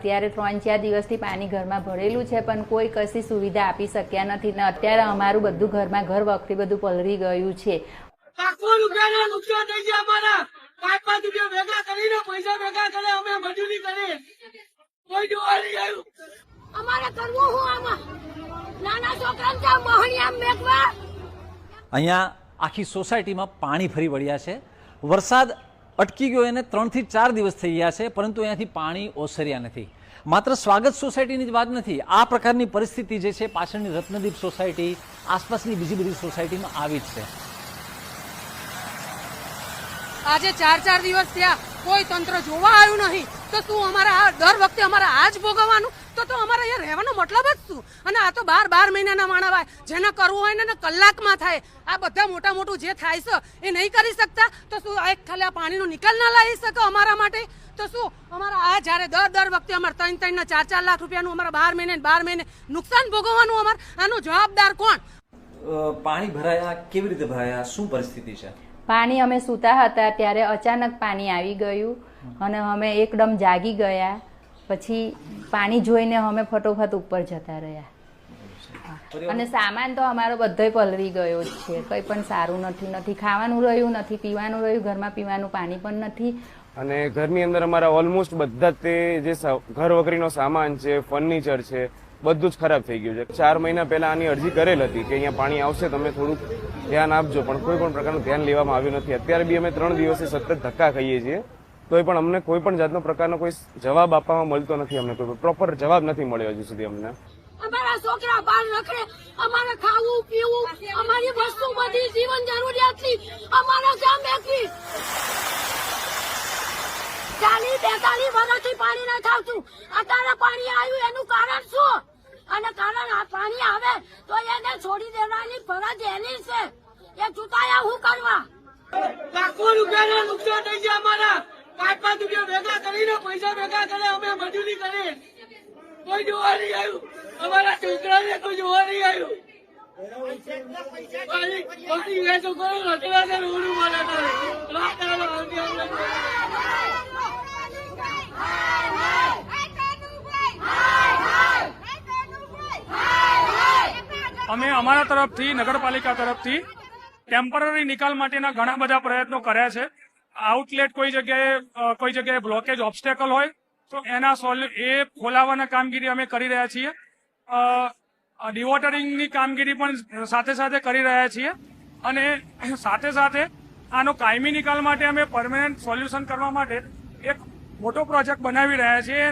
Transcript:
અત્યારે 3-4 દિવસથી પાણી ઘરમાં ભરેલું છે, પણ કોઈ કશી સુવિધા આપી શક્યા નથી ને અત્યારે અમારું બધું ઘરમાં ઘર વખરી બધું પલળી ગયું છે। લાખો રૂપિયાના નુકસાન થઈ ગયા અમારા। 5-5 રૂપિયા ભેગા કરીને પૈસા ભેગા કરે અમે મજૂરી કરી, કોઈ જોવા નહીં આવ્યું। અમારે કરવું હું આમાં? નાના છોકરાને ત્યાં મહણિયા મેકવા। અહીંયા આખી સોસાયટીમાં પાણી ફરી વળ્યા છે। વરસાદ અટકી ગયો એને 3 થી 4 દિવસ થઈ ગયા છે, પરંતુ અહીંયાથી પાણી ઓસર્યા નથી। માત્ર સ્વાગત સોસાયટીની જ વાત નથી, આ પ્રકારની પરિસ્થિતિ જે છે પાછળની રત્નદીપ સોસાયટી, આસપાસની બીજી બધી સોસાયટીમાં આવી જ છે। આજે 4 દિવસ થયા, કોઈ તંત્ર જોવા આવ્યું નહીં, તો તું અમારા દર વખતે અમારા આ જ ભોગવવાનું? તો અમારા અહીંયા રહેવાનો મતલબ જ શું? અને આ તો 12 મહિનાના માણસ, જેને કરવું હોય ને કલાકમાં થાય। આ બધા મોટું જે થાય છે એ નહીં કરી શકતા, તો શું એક ખાલી આ પાણીનો નિકાલ ના લાવી શકે અમારા માટે? તો શું અમારા આ જ્યારે દર વખતે અમારે 3-3 ને 4-4 લાખ રૂપિયાનું અમારા 12 મહિને નુકસાન ભોગવવાનું, અમારે આનો જવાબદાર કોણ? પાણી ભરાયા કેવી રીતે ભરાયા, શું પરિસ્થિતિ છે? પાણી અમે સૂતા હતા ત્યારે અચાનક પાણી આવી ગયું અને અમે એકદમ જાગી ગયા। પછી પાણી જોઈને અમે ફટોફટ ઉપર જતા રહ્યા અને સામાન તો અમારો બધોય પલળી ગયો જ છે। કંઈ પણ સારું નથી, ખાવાનું રહ્યું નથી, પીવાનું રહ્યું, ઘરમાં પીવાનું પાણી પણ નથી। અને ઘરની અંદર અમારા ઓલમોસ્ટ બધા તે જે ઘર વકરીનો સામાન છે, ફર્નિચર છે, બધું જ ખરાબ થઈ ગયું છે। 4 મહિના પહેલા આની અરજી કરેલ હતી કે અહીંયા પાણી આવશે, તમે થોડુંક ધ્યાન આપજો, પણ કોઈ પણ પ્રકારનું ધ્યાન લેવામાં આવ્યું નથી। અત્યારે બી અમે 3 દિવસથી સતત ધક્કા ખાઈએ છીએ, તોય પણ અમને કોઈ પણ જાતનો પ્રકારનો કોઈ જવાબ આપવામાં મળતો નથી। અમને કોઈ પ્રોપર જવાબ નથી મળ્યો હજુ સુધી અમને। અમારા છોકરા બહાર રખડે, અમારે ખાવું પીવું, અમારી વસ્તુ બધી જીવન જરૂરિયાતની અમારા ગામ એકવી 40-42 વર્ષથી પાણી નથી આવતું। અત્યારે પાણી આવ્યું એનું કારણ શું? અને કારણ આ પાણી આવે તો એને છોડી દેવાની ફરજ એની છે। એ ચૂકાયા હું કરવા? લાખો રૂપિયાના નુકસાન થઈ ગયા અમારા। 5-5 રૂપિયા ભેગા કરીને પૈસા ભેગા કરે અમે મજૂરી કરી, કોઈ જોવા નહીં આવ્યું। અમારા છોકરાને કોઈ જોવા નહીં આવ્યું। અમે અમારા તરફથી નગરપાલિકા તરફથી ટેમ્પરરી નિકાલ માટેના ઘણા બધા પ્રયત્નો કર્યા છે। આઉટલેટ કોઈ જગ્યાએ બ્લોકેજ ઓબ્સ્ટેકલ હોય તો એ ખોલાવવાના કામગીરી અમે કરી રહ્યા છીએ। ડિવોટરિંગની કામગીરી પણ સાથે કરી રહ્યા છીએ અને સાથે આનો કાયમી નિકાલ માટે અમે પરમેનન્ટ સોલ્યુશન કરવા માટે એક મોટો પ્રોજેક્ટ બનાવી રહ્યા છીએ।